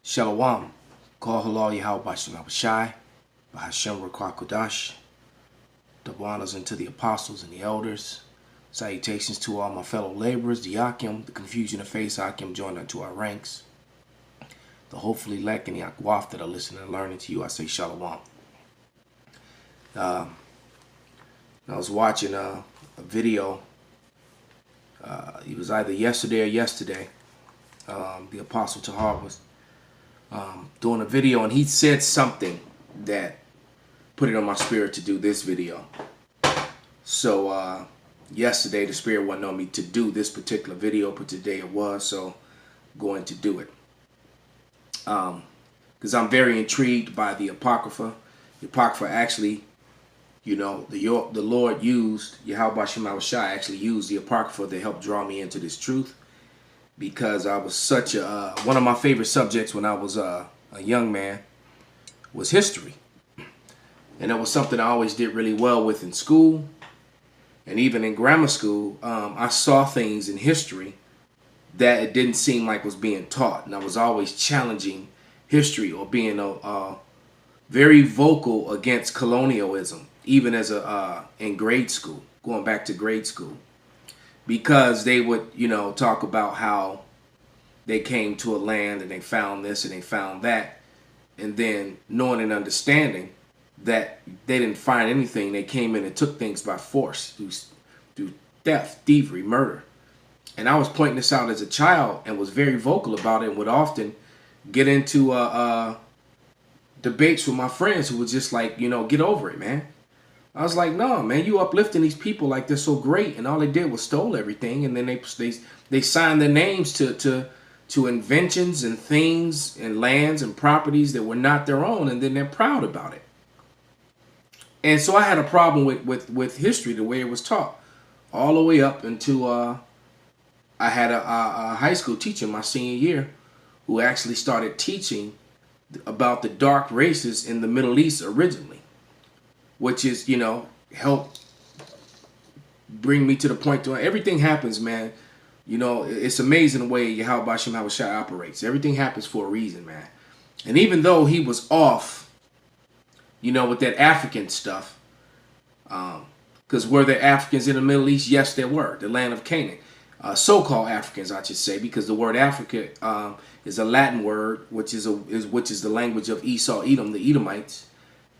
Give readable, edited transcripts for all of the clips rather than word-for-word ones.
Shalom. Call halal Yahweh Bashem Abishai. Bahashem Rakwa Kodash. Double honors unto the apostles and the elders. Salutations to all my fellow laborers, the Yakim, the confusion of face, Yakim joined unto our ranks. The hopefully elect and the Akwaf that are listening and learning to you, I say Shalom. I was watching a video. It was either yesterday or yesterday. The Apostle Tahar was doing a video, and he said something that put it on my spirit to do this video. So yesterday the spirit wasn't on me to do this particular video, but today it was, so I'm going to do it. Because I'm very intrigued by the Apocrypha. The Apocrypha actually, you know, the Lord used, Yahweh Bashem Abishai actually used the Apocrypha to help draw me into this truth. Because I was such a, one of my favorite subjects when I was a young man was history. And that was something I always did really well with in school. And even in grammar school, I saw things in history that it didn't seem like was being taught. And I was always challenging history or being very vocal against colonialism, even as in grade school, going back to grade school. Because they would, you know, talk about how they came to a land and they found this and they found that. And then knowing and understanding that they didn't find anything. They came in and took things by force through theft, thievery, murder. And I was pointing this out as a child and was very vocal about it and would often get into debates with my friends who was just like, you know, get over it, man. I was like, no, man, you uplifting these people like they're so great, and all they did was stole everything, and then they signed their names to inventions and things and lands and properties that were not their own, and then they're proud about it. And so I had a problem with history the way it was taught, all the way up until I had a high school teacher my senior year who actually started teaching about the dark races in the Middle East originally. Which is, you know, help bring me to the point to everything happens, man. You know, it's amazing the way Yahweh Bashem Abishai operates. Everything happens for a reason, man. And even though he was off, you know, with that African stuff, because were there Africans in the Middle East? Yes, there were. The land of Canaan. So-called Africans, I should say, because the word Africa is a Latin word, which is the language of Esau, Edom, the Edomites.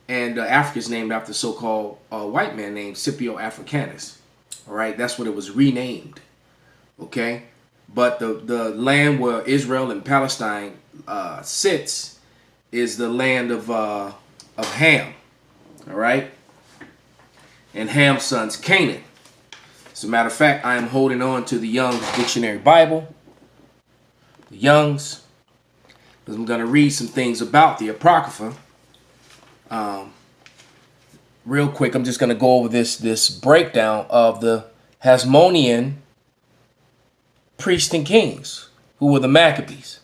And Africa is named after so-called white man named Scipio Africanus. All right, that's what it was renamed. Okay, but the land where Israel and Palestine sits is the land of Ham. All right, and Ham's sons Canaan. As a matter of fact, I am holding on to the Young's Dictionary Bible, the Young's, because I'm going to read some things about the Apocrypha. Real quick, I'm just going to go over this breakdown of the Hasmonean priests and kings, who were the Maccabees,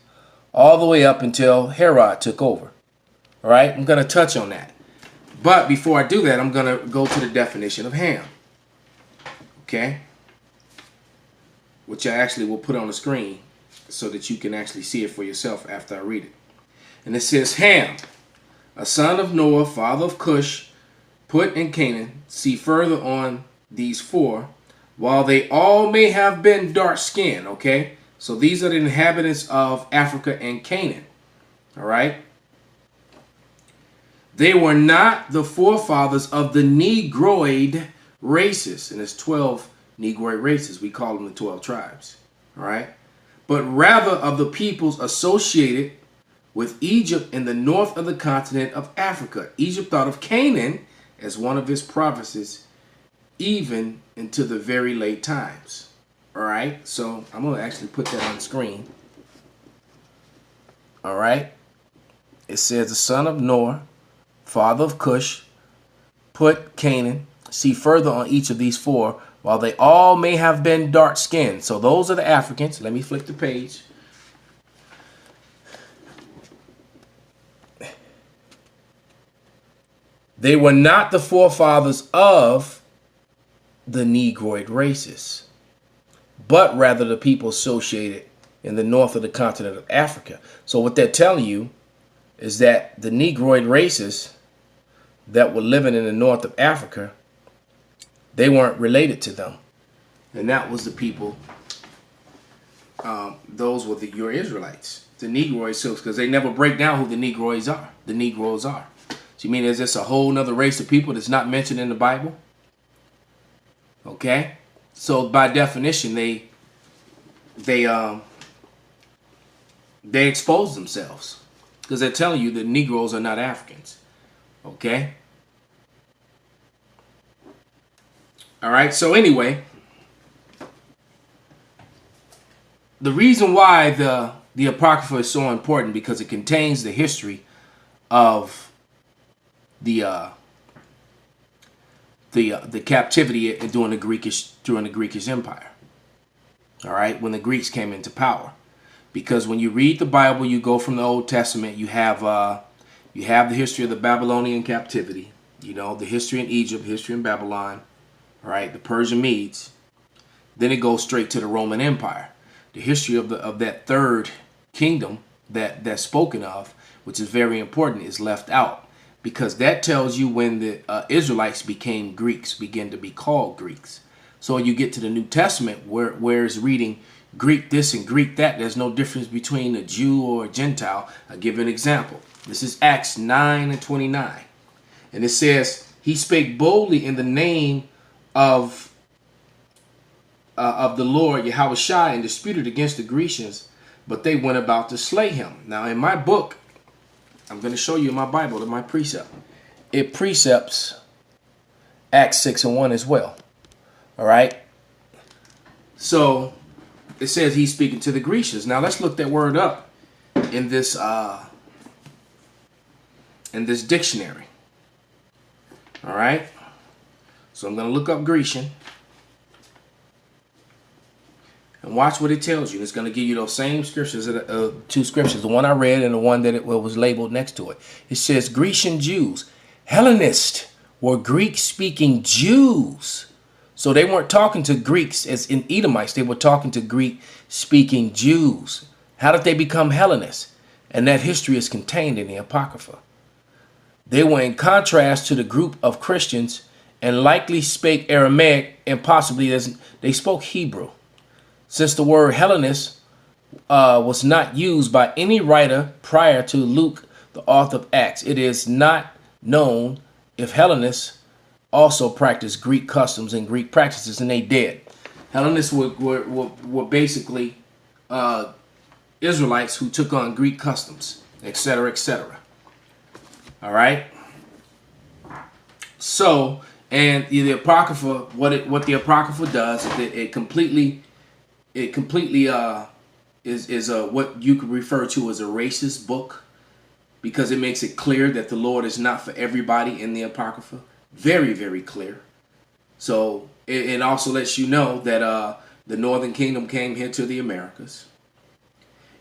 all the way up until Herod took over. All right, I'm going to touch on that. But before I do that, I'm going to go to the definition of Ham. Okay? Which I actually will put on the screen so that you can actually see it for yourself after I read it. And it says, Ham, a son of Noah, father of Cush, put in Canaan. See further on these four, while they all may have been dark-skinned. Okay, so these are the inhabitants of Africa and Canaan. All right, they were not the forefathers of the Negroid races, and there's 12 Negroid races. We call them the 12 tribes. All right, but rather of the peoples associated with Egypt in the north of the continent of Africa. Egypt thought of Canaan as one of its provinces, even into the very late times. All right, so I'm going to actually put that on the screen. All right, it says the son of Noah, father of Cush, put Canaan. See further on each of these four, while they all may have been dark-skinned. So those are the Africans. Let me flip the page. They were not the forefathers of the Negroid races, but rather the people associated in the north of the continent of Africa. So what they're telling you is that the Negroid races that were living in the north of Africa, they weren't related to them. And that was the people, those were your Israelites, the Negroids, because they never break down who the Negroids are. The Negroes are. So you mean is this a whole nother race of people that's not mentioned in the Bible? Okay? So by definition, they expose themselves because they're telling you that Negroes are not Africans. Okay? All right, so anyway, the reason why the Apocrypha is so important because it contains the history of the captivity during the Greekish Empire. All right, when the Greeks came into power, because when you read the Bible, you go from the Old Testament, you have the history of the Babylonian captivity, the history in Egypt, history in Babylon, all right, the Persian Medes. Then it goes straight to the Roman Empire. The history of that third kingdom that's spoken of, which is very important, is left out because that tells you when the Israelites became Greeks, begin to be called Greeks. So when you get to the New Testament, where it's reading Greek this and Greek that, there's no difference between a Jew or a Gentile. I'll give you an example. This is Acts 9:29. And it says, he spake boldly in the name of the Lord Yahushua and disputed against the Grecians, but they went about to slay him. Now in my book, I'm going to show you in my Bible, in my precept, it precepts Acts 6:1 as well. All right. So it says he's speaking to the Grecians. Now let's look that word up in this dictionary. All right. So I'm going to look up Grecian and watch what it tells you. It's going to give you those same scriptures, two scriptures, the one I read and the one that was labeled next to it. It says Grecian Jews. Hellenists were Greek-speaking Jews. So they weren't talking to Greeks as in Edomites. They were talking to Greek-speaking Jews. How did they become Hellenists? And that history is contained in the Apocrypha. They were in contrast to the group of Christians and likely spake Aramaic and possibly they spoke Hebrew. Since the word Hellenist was not used by any writer prior to Luke, the author of Acts, it is not known if Hellenists also practiced Greek customs and Greek practices, and they did. Hellenists were basically Israelites who took on Greek customs, etc., etc. All right. So, and the Apocrypha, what the Apocrypha does is that it completely is what you could refer to as a racist book, because it makes it clear that the Lord is not for everybody in the Apocrypha. Very, very clear. So it also lets you know that the Northern Kingdom came here to the Americas.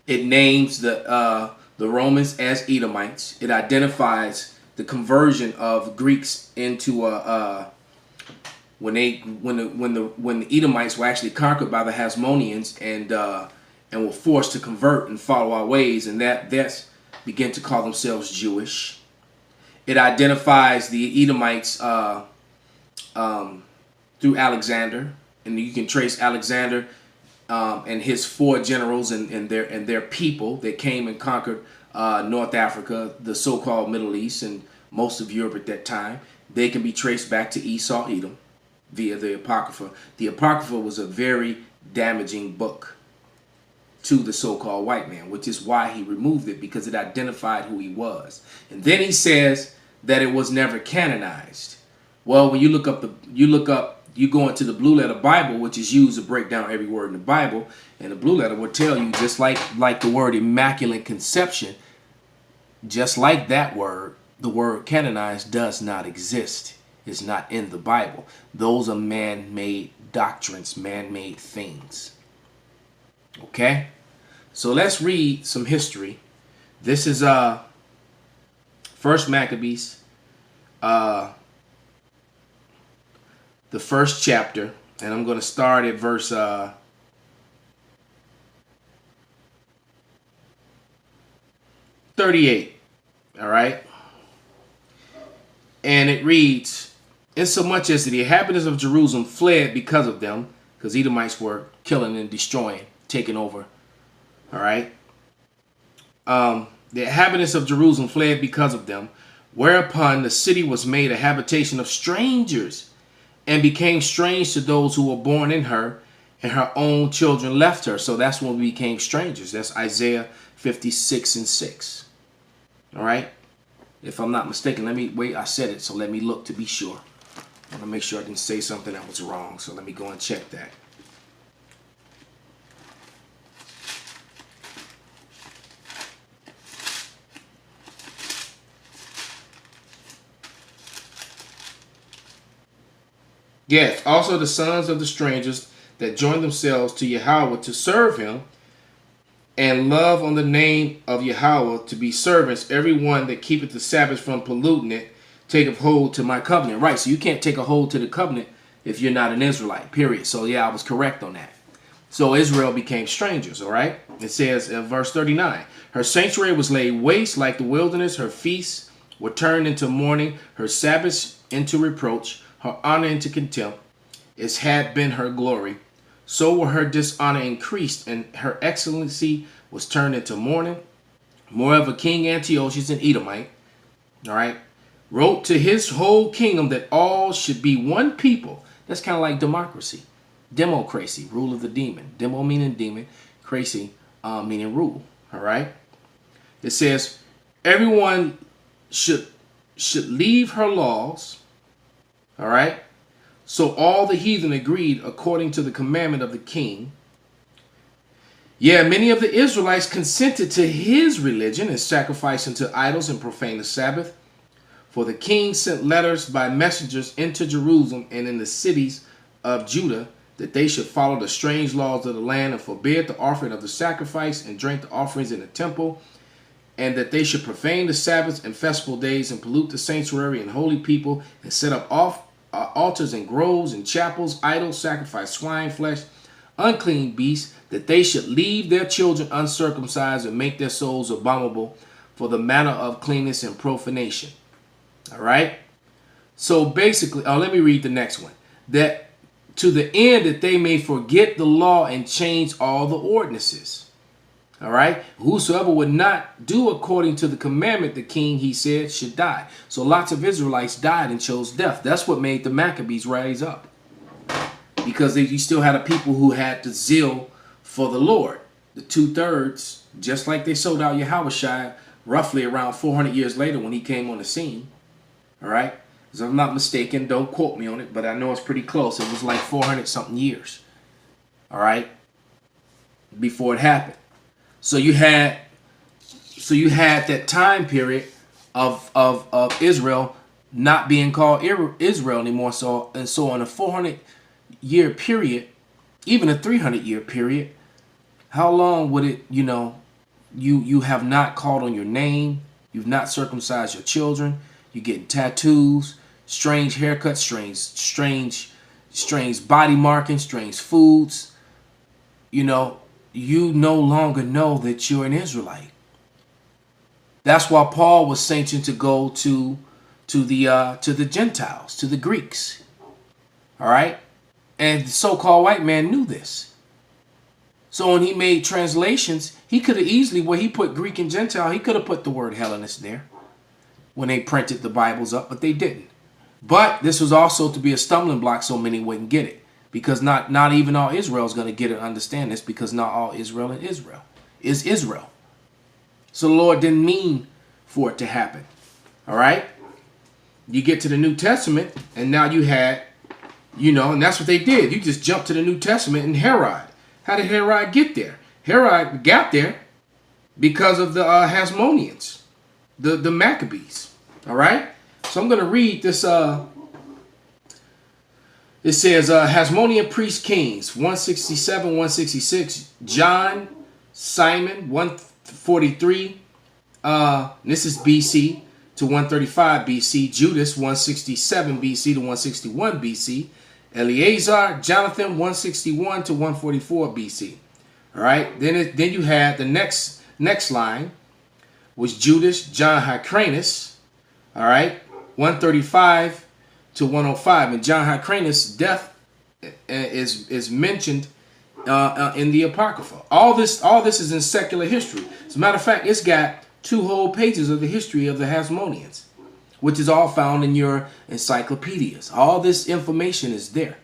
It names the Romans as Edomites. It identifies the conversion of Greeks into when the Edomites were actually conquered by the Hasmoneans and were forced to convert and follow our ways, and that's began to call themselves Jewish. It identifies the Edomites through Alexander, and you can trace Alexander and his 4 generals and their people that came and conquered North Africa, the so-called Middle East, and most of Europe at that time. They can be traced back to Esau, Edom, via the Apocrypha. The Apocrypha was a very damaging book to the so-called white man, which is why he removed it, because it identified who he was. And then he says that it was never canonized. Well, when you go into the Blue Letter Bible, which is used to break down every word in the Bible, and the Blue Letter will tell you, just like the word Immaculate Conception, just like that word, the word canonized does not exist. It's not in the Bible. Those are man-made doctrines, man-made things. Okay? So let's read some history. This is First Maccabees, the first chapter, and I'm going to start at verse 38. All right. And it reads, insomuch as the inhabitants of Jerusalem fled because of them, because Edomites were killing and destroying, taking over. All right. The inhabitants of Jerusalem fled because of them, whereupon the city was made a habitation of strangers, and became strange to those who were born in her, and her own children left her. So that's when we became strangers. That's Isaiah 56 and 6. All right. If I'm not mistaken, let me wait. I said it, so let me look to be sure. I want to make sure I didn't say something that was wrong. So let me go and check that. Yes, also the sons of the strangers that join themselves to Yahweh to serve him and love on the name of Yahweh to be servants, every one that keepeth the Sabbath from polluting it, taketh hold to my covenant. Right, so you can't take a hold to the covenant if you're not an Israelite, period. So yeah, I was correct on that. So Israel became strangers, all right? It says in verse 39, her sanctuary was laid waste like the wilderness, her feasts were turned into mourning, her Sabbaths into reproach, her honor into contempt, as had been her glory. So were her dishonor increased, and her excellency was turned into mourning. Moreover, King Antiochus, an Edomite, all right, wrote to his whole kingdom that all should be one people. That's kind of like democracy. Democracy, rule of the demon. Demo meaning demon, crazy meaning rule, all right? It says, everyone should leave her laws. All right. So all the heathen agreed according to the commandment of the king. Yeah, many of the Israelites consented to his religion and sacrificed unto idols and profaned the Sabbath. For the king sent letters by messengers into Jerusalem and in the cities of Judah that they should follow the strange laws of the land and forbid the offering of the sacrifice and drink the offerings in the temple, and that they should profane the Sabbaths and festival days and pollute the sanctuary and holy people and set up altars and groves and chapels, idols, sacrifice swine flesh, unclean beasts, that they should leave their children uncircumcised and make their souls abominable for the manner of cleanness and profanation. All right. So basically, let me read the next one. That to the end that they may forget the law and change all the ordinances. All right. Whosoever would not do according to the commandment, the king, he said, should die. So lots of Israelites died and chose death. That's what made the Maccabees rise up. Because you still had a people who had the zeal for the Lord. The 2/3, just like they sold out Yahushua roughly around 400 years later when he came on the scene. All right. If I'm not mistaken, don't quote me on it, but I know it's pretty close. It was like 400 something years. All right. Before it happened. So you had that time period of Israel not being called Israel anymore. So on a 400-year period, even a 300-year period, how long would it, you have not called on your name, you've not circumcised your children, you're getting tattoos, strange haircuts, strange body markings, strange foods, you no longer know that you're an Israelite. That's why Paul was sanctioned to go to the Gentiles, to the Greeks. All right? And the so-called white man knew this. So when he made translations, he could have easily, where he put Greek and Gentile, he could have put the word Hellenist there when they printed the Bibles up, but they didn't. But this was also to be a stumbling block so many wouldn't get it. Because not even all Israel is going to get it and understand this, because not all Israel is Israel. So the Lord didn't mean for it to happen. All right? You get to the New Testament, and now you had, and that's what they did. You just jumped to the New Testament and Herod. How did Herod get there? Herod got there because of the Hasmoneans, the Maccabees. All right? So I'm going to read this. It says, Hasmonean priest kings, 167, 166. John, Simon, 143. This is BC to 135 BC. Judas, 167 BC to 161 BC. Eleazar, Jonathan, 161 to 144 BC. All right. Then you had the next line. was Judas John Hyrcanus. All right, 135 to 105, and John Hyrcanus' death is mentioned in the Apocrypha. All this is in secular history. As a matter of fact, it's got 2 whole pages of the history of the Hasmoneans, which is all found in your encyclopedias. All this information is there.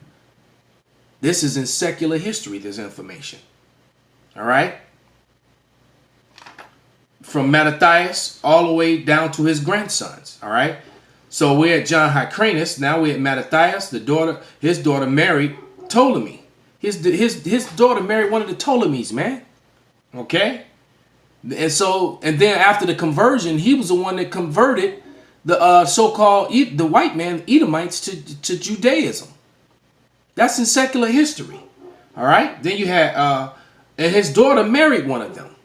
This is in secular history, this information. All right? From Mattathias all the way down to his grandsons. All right? So we're at John Hyrcanus. Now we're at Mattathias. His daughter married Ptolemy. His daughter married one of the Ptolemies, man. Okay? And then after the conversion, he was the one that converted the so-called the white man Edomites to Judaism. That's in secular history. All right. Then you had and his daughter married one of them,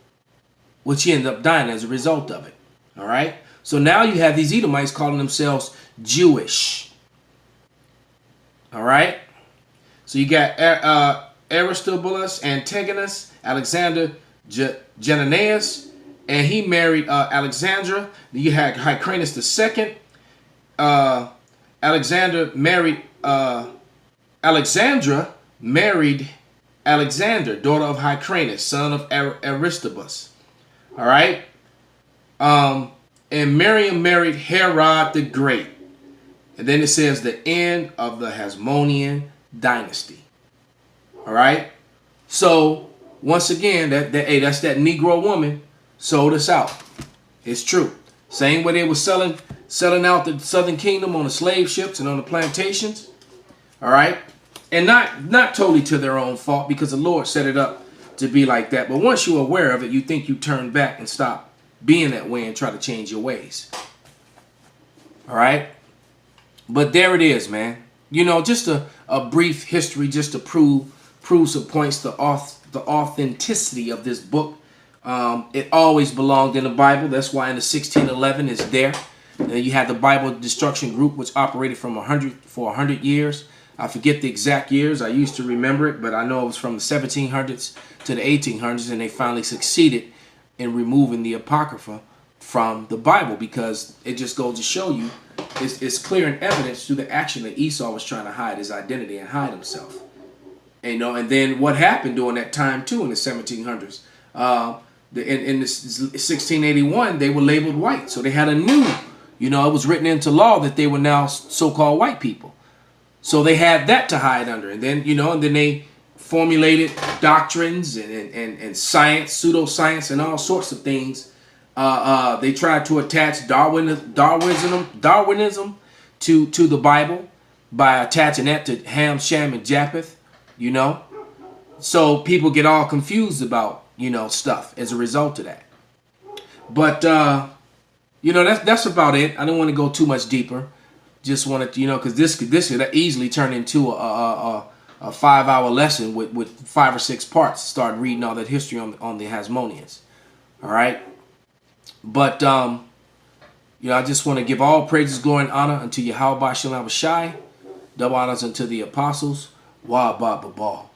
which he ended up dying as a result of it. All right. So now you have these Edomites calling themselves Jewish. All right. So you got Aristobulus, Antigonus, Alexander Genanaeus, and he married Alexandra. Then you had Hyrcanus II. Alexandra married Alexander, daughter of Hyrcanus, son of Aristobulus. All right. And Miriam married Herod the Great. And then it says the end of the Hasmonean dynasty. All right. So once again, that's that Negro woman sold us out. It's true. Same way they were selling out the Southern Kingdom on the slave ships and on the plantations. All right. And not totally to their own fault, because the Lord set it up to be like that. But once you're aware of it, you think you turn back and stop being that way and try to change your ways. All right. But there it is, man. You know, just a brief history just to prove some points, the authenticity of this book. It always belonged in the Bible. That's why in the 1611 it's there. You had the Bible Destruction Group, which operated for 100 years. I forget the exact years. I used to remember it, but I know it was from the 1700s to the 1800s, and they finally succeeded in removing the Apocrypha from the Bible, because it just goes to show you it's clear and evidence through the action that Esau was trying to hide his identity and hide himself. And then what happened during that time too in the 1700s? In the 1681, they were labeled white, so they had a new, it was written into law that they were now so-called white people. So they had that to hide under, and then then they formulated doctrines and science, pseudoscience, and all sorts of things. They tried to attach Darwinism to the Bible by attaching that to Ham, Shem, and Japheth. So people get all confused about stuff as a result of that. But that's about it. I don't want to go too much deeper. Just wanted to, because this could easily turn into a 5-hour lesson with 5 or 6 parts. Start reading all that history on the Hasmoneans. All right. But I just want to give all praises, glory, and honor unto Yahweh Shem Abishai. Double honors unto the apostles. Wah ba ba ba.